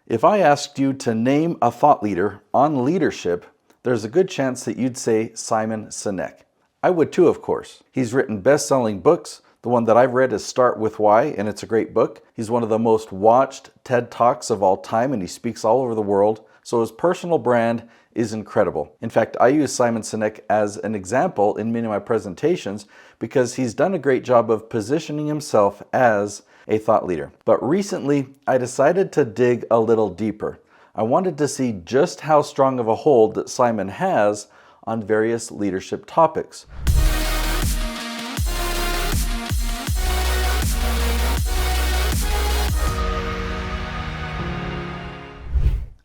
If I asked you to name a thought leader on leadership, there's a good chance that you'd say Simon Sinek. I would too, of course. He's written best-selling books. The one that I've read is Start With Why, and it's a great book. He's one of the most watched TED Talks of all time, and he speaks all over the world. So his personal brand is incredible. In fact, I use Simon Sinek as an example in many of my presentations because he's done a great job of positioning himself as a thought leader. But recently, I decided to dig a little deeper. I wanted to see just how strong of a hold that Simon has on various leadership topics.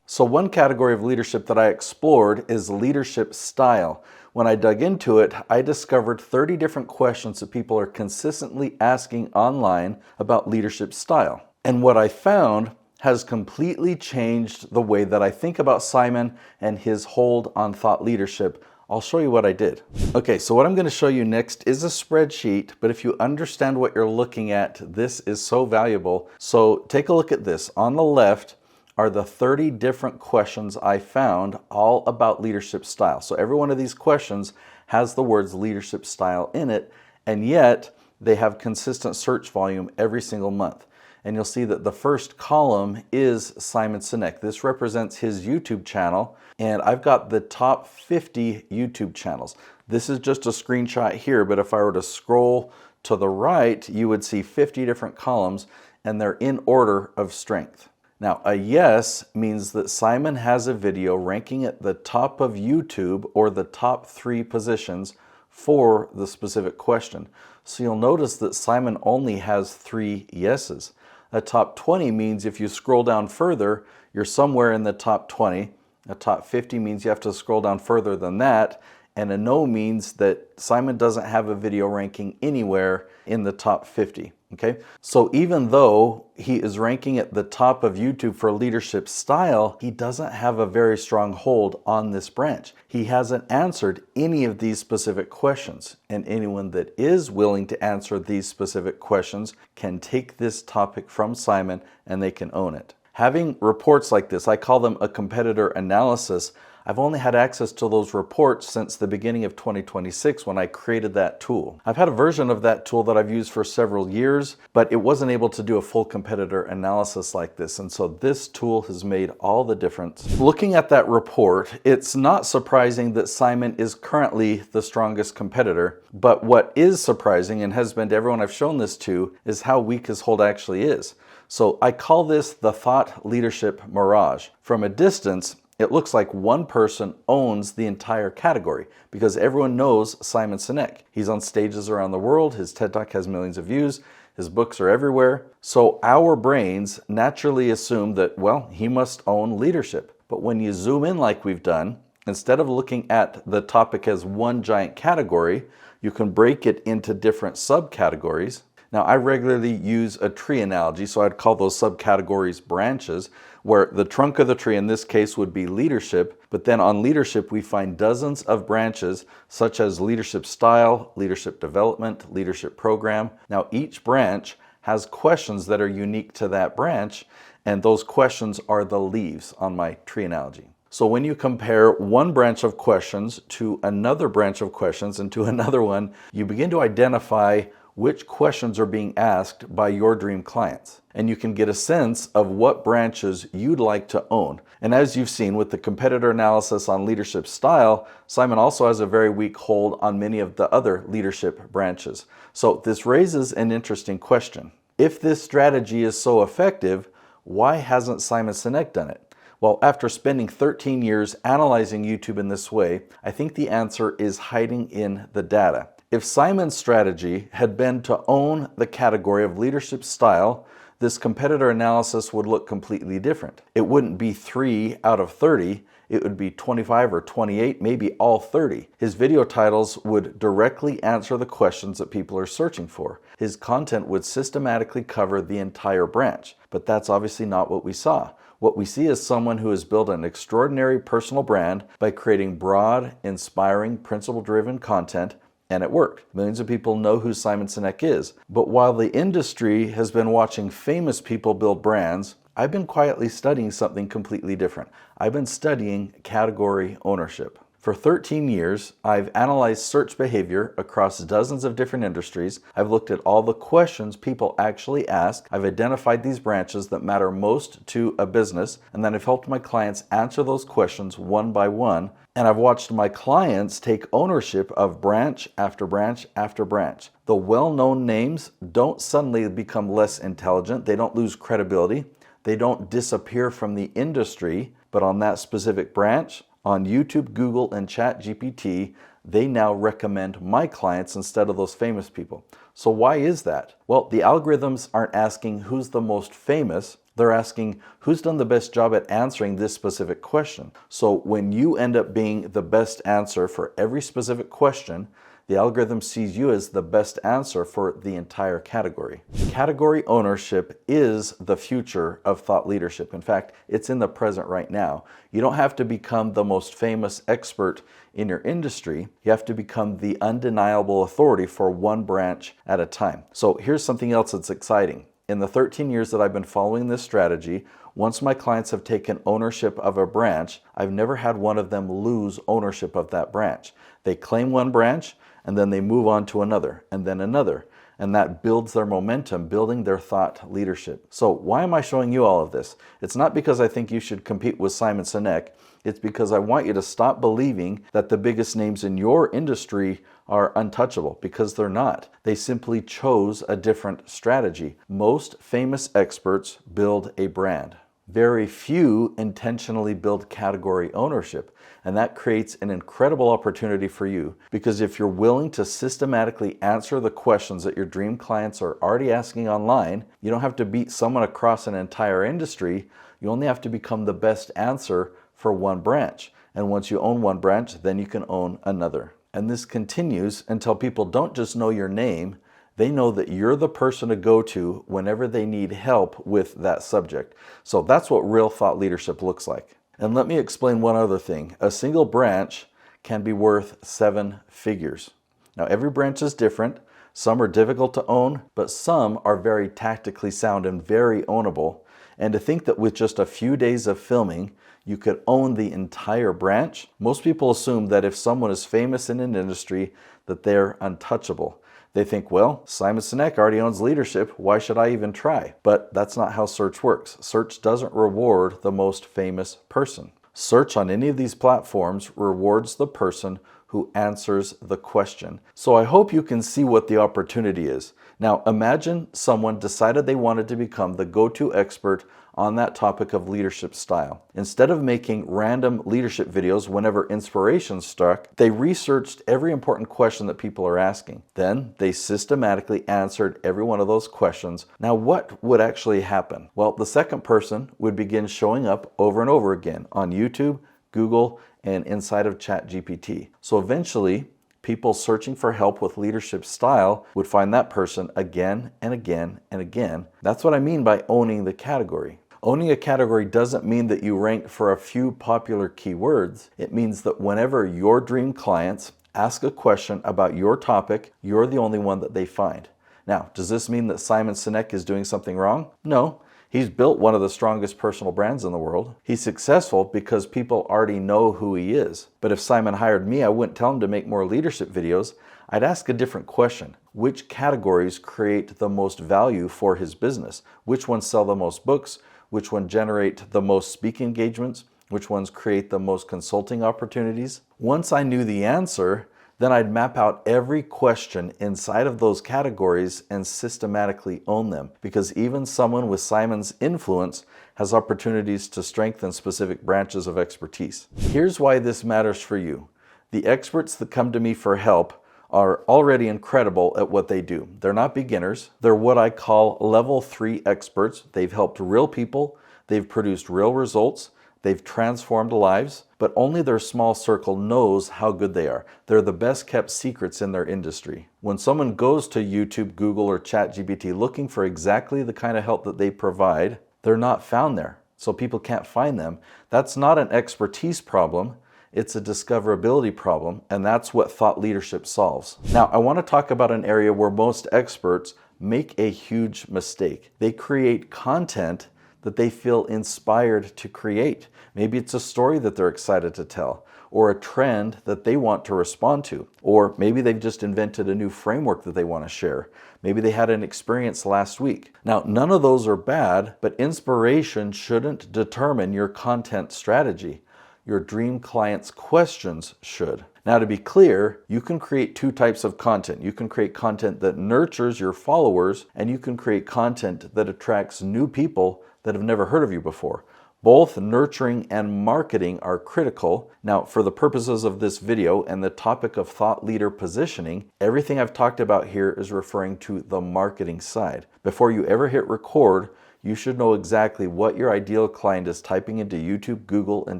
So one category of leadership that I explored is leadership style. When I dug into it, I discovered 30 different questions that people are consistently asking online about leadership style. And what I found has completely changed the way that I think about Simon and his hold on thought leadership. I'll show you what I did. Okay, so what I'm going to show you next is a spreadsheet, but if you understand what you're looking at, this is so valuable. So take a look at this. On the left are the 30 different questions I found all about leadership style. So every one of these questions has the words leadership style in it, and yet they have consistent search volume every single month. And you'll see that the first column is Simon Sinek. This represents his YouTube channel, and I've got the top 50 YouTube channels. This is just a screenshot here, but if I were to scroll to the right, you would see 50 different columns, and they're in order of strength. Now, a yes means that Simon has a video ranking at the top of YouTube or the top 3 positions for the specific question. So you'll notice that Simon only has 3 yeses. A top 20 means if you scroll down further, you're somewhere in the top 20. A top 50 means you have to scroll down further than that. And a no means that Simon doesn't have a video ranking anywhere in the top 50. Okay, so even though he is ranking at the top of YouTube for leadership style, he doesn't have a very strong hold on this branch. He hasn't answered any of these specific questions, and anyone that is willing to answer these specific questions can take this topic from Simon and they can own it. Having reports like this, I call them a competitor analysis. I've only had access to those reports since the beginning of 2026 when I created that tool. I've had a version of that tool that I've used for several years, but it wasn't able to do a full competitor analysis like this. And so this tool has made all the difference. Looking at that report, it's not surprising that Simon is currently the strongest competitor. But what is surprising, and has been to everyone I've shown this to, is how weak his hold actually is. So I call this the thought leadership mirage. From a distance, it looks like one person owns the entire category because everyone knows Simon Sinek. He's on stages around the world. His TED Talk has millions of views. His books are everywhere. So our brains naturally assume that, well, he must own leadership. But when you zoom in like we've done, instead of looking at the topic as one giant category, you can break it into different subcategories. Now, I regularly use a tree analogy, so I'd call those subcategories branches, where the trunk of the tree in this case would be leadership, but then on leadership we find dozens of branches such as leadership style, leadership development, leadership program. Now, each branch has questions that are unique to that branch, and those questions are the leaves on my tree analogy. So when you compare one branch of questions to another branch of questions and to another one, you begin to identify which questions are being asked by your dream clients. And you can get a sense of what branches you'd like to own. And as you've seen with the competitor analysis on leadership style, Simon also has a very weak hold on many of the other leadership branches. So this raises an interesting question. If this strategy is so effective, why hasn't Simon Sinek done it? Well, after spending 13 years analyzing YouTube in this way, I think the answer is hiding in the data. If Simon's strategy had been to own the category of leadership style, this competitor analysis would look completely different. It wouldn't be 3 out of 30, it would be 25 or 28, maybe all 30. His video titles would directly answer the questions that people are searching for. His content would systematically cover the entire branch, but that's obviously not what we saw. What we see is someone who has built an extraordinary personal brand by creating broad, inspiring, principle-driven content. And it worked. Millions of people know who Simon Sinek is. But while the industry has been watching famous people build brands, I've been quietly studying something completely different. I've been studying category ownership. For 13 years, I've analyzed search behavior across dozens of different industries. I've looked at all the questions people actually ask. I've identified these branches that matter most to a business, and then I've helped my clients answer those questions one by one. And I've watched my clients take ownership of branch after branch after branch. The well-known names don't suddenly become less intelligent. They don't lose credibility. They don't disappear from the industry, but on that specific branch, on YouTube, Google, and ChatGPT, they now recommend my clients instead of those famous people. So why is that? Well, the algorithms aren't asking who's the most famous. They're asking who's done the best job at answering this specific question. So when you end up being the best answer for every specific question, the algorithm sees you as the best answer for the entire category. Category ownership is the future of thought leadership. In fact, it's in the present right now. You don't have to become the most famous expert in your industry. You have to become the undeniable authority for one branch at a time. So here's something else that's exciting. In the 13 years that I've been following this strategy, once my clients have taken ownership of a branch, I've never had one of them lose ownership of that branch. They claim one branch, and then they move on to another, and then another. And that builds their momentum, building their thought leadership. So why am I showing you all of this? It's not because I think you should compete with Simon Sinek. It's because I want you to stop believing that the biggest names in your industry are untouchable, because they're not. They simply chose a different strategy. Most famous experts build a brand. Very few intentionally build category ownership. And that creates an incredible opportunity for you, because if you're willing to systematically answer the questions that your dream clients are already asking online, you don't have to beat someone across an entire industry. You only have to become the best answer for one branch. And once you own one branch, then you can own another. And this continues until people don't just know your name, they know that you're the person to go to whenever they need help with that subject. So that's what real thought leadership looks like. And let me explain one other thing. A single branch can be worth 7 figures. Now, every branch is different. Some are difficult to own, but some are very tactically sound and very ownable. And to think that with just a few days of filming, you could own the entire branch, most people assume that if someone is famous in an industry, that they're untouchable. They think, well, Simon Sinek already owns leadership. Why should I even try? But that's not how search works. Search doesn't reward the most famous person. Search on any of these platforms rewards the person who answers the question. So I hope you can see what the opportunity is. Now imagine someone decided they wanted to become the go-to expert on that topic of leadership style. Instead of making random leadership videos whenever inspiration struck, they researched every important question that people are asking. Then they systematically answered every one of those questions. Now what would actually happen? Well, the second person would begin showing up over and over again on YouTube, Google, and inside of ChatGPT. So eventually, people searching for help with leadership style would find that person again and again and again. That's what I mean by owning the category. Owning a category doesn't mean that you rank for a few popular keywords. It means that whenever your dream clients ask a question about your topic, you're the only one that they find. Now, does this mean that Simon Sinek is doing something wrong? No. He's built one of the strongest personal brands in the world. He's successful because people already know who he is. But if Simon hired me, I wouldn't tell him to make more leadership videos. I'd ask a different question. Which categories create the most value for his business? Which ones sell the most books? Which ones generate the most speaking engagements? Which ones create the most consulting opportunities? Once I knew the answer, then I'd map out every question inside of those categories and systematically own them, because even someone with Simon's influence has opportunities to strengthen specific branches of expertise. Here's why this matters for you. The experts that come to me for help are already incredible at what they do. They're not beginners. They're what I call level 3 experts. They've helped real people. They've produced real results. They've transformed lives, but only their small circle knows how good they are. They're the best kept secrets in their industry. When someone goes to YouTube, Google, or ChatGPT looking for exactly the kind of help that they provide, they're not found there, so people can't find them. That's not an expertise problem. It's a discoverability problem, and that's what thought leadership solves. Now, I want to talk about an area where most experts make a huge mistake. They create content that they feel inspired to create. Maybe it's a story that they're excited to tell, or a trend that they want to respond to. Or maybe they've just invented a new framework that they want to share. Maybe they had an experience last week. Now, none of those are bad, but inspiration shouldn't determine your content strategy. Your dream client's questions should. Now, to be clear, you can create two types of content. You can create content that nurtures your followers, and you can create content that attracts new people that have never heard of you before. Both nurturing and marketing are critical. Now, for the purposes of this video and the topic of thought leader positioning, everything I've talked about here is referring to the marketing side. Before you ever hit record, you should know exactly what your ideal client is typing into YouTube, Google, and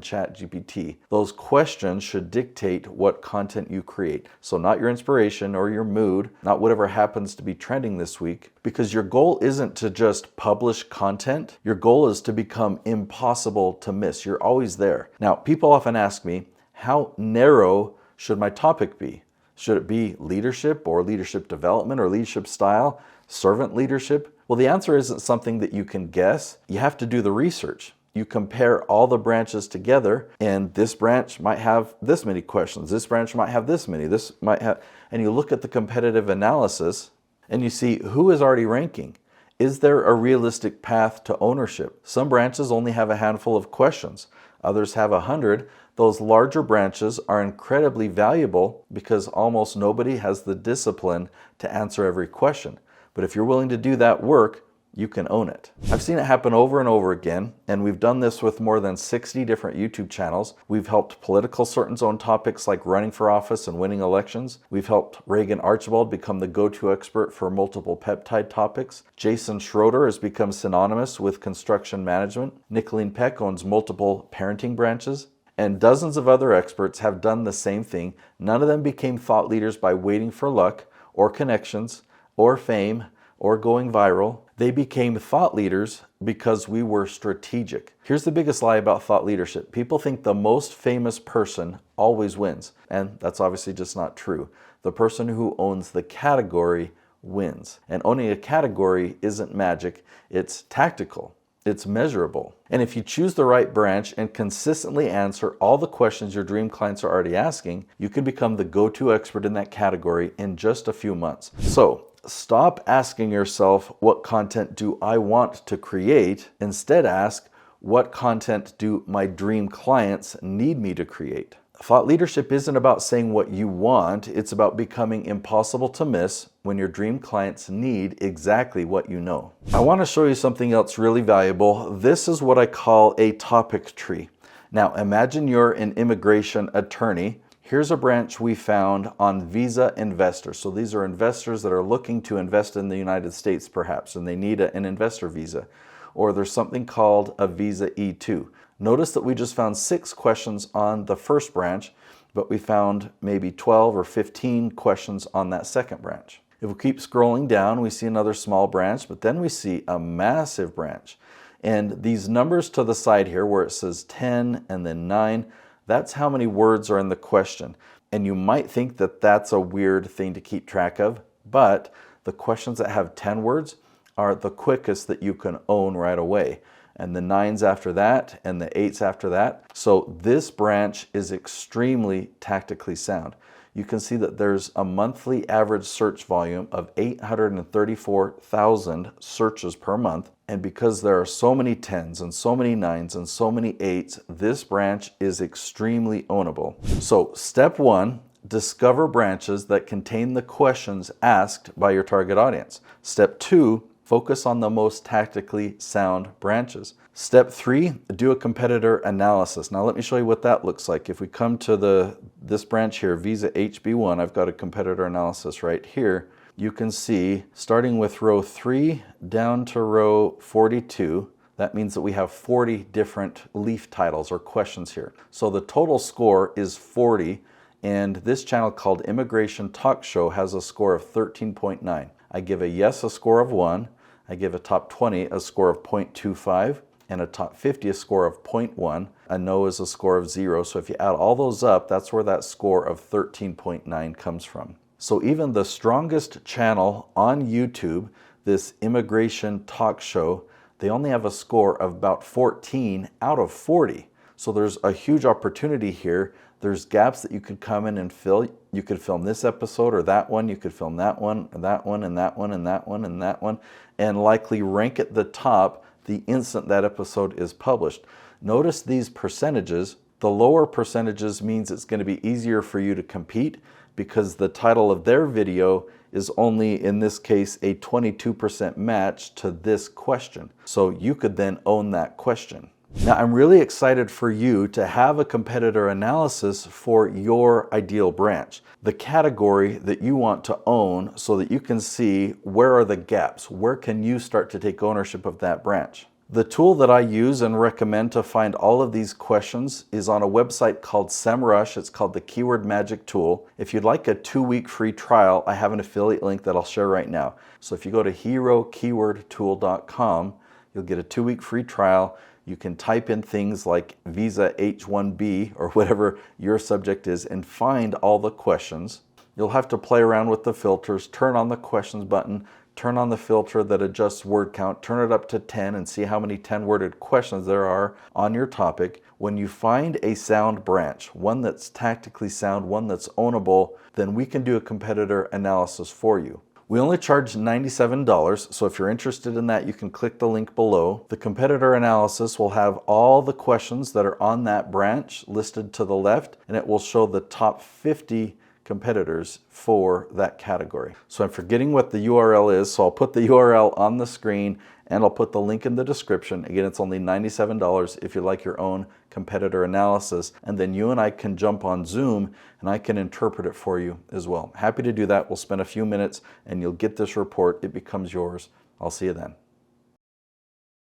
ChatGPT. Those questions should dictate what content you create. So not your inspiration or your mood, not whatever happens to be trending this week, because your goal isn't to just publish content. Your goal is to become impossible to miss. You're always there. Now, people often ask me, how narrow should my topic be? Should it be leadership or leadership development or leadership style, servant leadership? Well, the answer isn't something that you can guess. You have to do the research. You compare all the branches together, and this branch might have this many questions. This branch might have this many. This might have, and you look at the competitive analysis and you see who is already ranking. Is there a realistic path to ownership? Some branches only have a handful of questions. Others have 100. Those larger branches are incredibly valuable because almost nobody has the discipline to answer every question. But if you're willing to do that work, you can own it. I've seen it happen over and over again, and we've done this with more than 60 different YouTube channels. We've helped political certain zone topics like running for office and winning elections. We've helped Reagan Archibald become the go-to expert for multiple peptide topics. Jason Schroeder has become synonymous with construction management. Nicolene Peck owns multiple parenting branches. And dozens of other experts have done the same thing. None of them became thought leaders by waiting for luck or connections or fame or going viral. They became thought leaders because we were strategic. Here's the biggest lie about thought leadership. People think the most famous person always wins, and that's obviously just not true. The person who owns the category wins. And owning a category isn't magic, it's tactical. It's measurable. And if you choose the right branch and consistently answer all the questions your dream clients are already asking, you can become the go-to expert in that category in just a few months. So stop asking yourself, what content do I want to create? Instead ask, what content do my dream clients need me to create? Thought leadership isn't about saying what you want, it's about becoming impossible to miss when your dream clients need exactly what you know. I want to show you something else really valuable. This is what I call a topic tree. Now imagine you're an immigration attorney. Here's a branch we found on visa investors. So these are investors that are looking to invest in the United States perhaps, and they need an investor visa. Or there's something called a visa E2. Notice that we just found 6 questions on the first branch, but we found maybe 12 or 15 questions on that second branch. If we keep scrolling down, we see another small branch, but then we see a massive branch. And these numbers to the side here where it says 10 and then 9, that's how many words are in the question. And you might think that that's a weird thing to keep track of, but the questions that have 10 words are the quickest that you can own right away. And the 9s after that, and the 8s after that. So this branch is extremely tactically sound. You can see that there's a monthly average search volume of 834,000 searches per month. And because there are so many 10s and so many 9s and so many 8s, this branch is extremely ownable. So step 1, discover branches that contain the questions asked by your target audience. Step 2, focus on the most tactically sound branches. Step 3, do a competitor analysis. Now let me show you what that looks like. If we come to this branch here, Visa HB1, I've got a competitor analysis right here. You can see starting with row 3 down to row 42, that means that we have 40 different leaf titles or questions here. So the total score is 40, and this channel called Immigration Talk Show has a score of 13.9. I give a yes a score of 1, I give a top 20 a score of 0.25, and a top 50 a score of 0.1. A no is a score of 0. So if you add all those up, that's where that score of 13.9 comes from. So even the strongest channel on YouTube, this Immigration Talk Show, they only have a score of about 14 out of 40. So there's a huge opportunity here. There's gaps that you could come in and fill. You could film this episode or that one. You could film that one, and that one, and that one, and that one, and that one, and likely rank at the top the instant that episode is published. Notice these percentages. The lower percentages means it's going to be easier for you to compete because the title of their video is only, in this case, a 22% match to this question. So you could then own that question. Now, I'm really excited for you to have a competitor analysis for your ideal branch, the category that you want to own so that you can see where are the gaps, where can you start to take ownership of that branch. The tool that I use and recommend to find all of these questions is on a website called Semrush. It's called the Keyword Magic Tool. If you'd like a 2-week free trial, I have an affiliate link that I'll share right now. So if you go to herokeywordtool.com, you'll get a 2-week free trial. You can type in things like Visa H-1B or whatever your subject is and find all the questions. You'll have to play around with the filters, turn on the questions button, turn on the filter that adjusts word count, turn it up to 10 and see how many 10-worded questions there are on your topic. When you find a sound branch, one that's tactically sound, one that's ownable, then we can do a competitor analysis for you. We only charge $97, so if you're interested in that, you can click the link below. The competitor analysis will have all the questions that are on that branch listed to the left, and it will show the top 50 competitors for that category. So I'm forgetting what the URL is, so I'll put the URL on the screen and I'll put the link in the description. Again, it's only $97 if you like your own competitor analysis, and then you and I can jump on Zoom and I can interpret it for you as well. Happy to do that. We'll spend a few minutes and you'll get this report. It becomes yours. I'll see you then.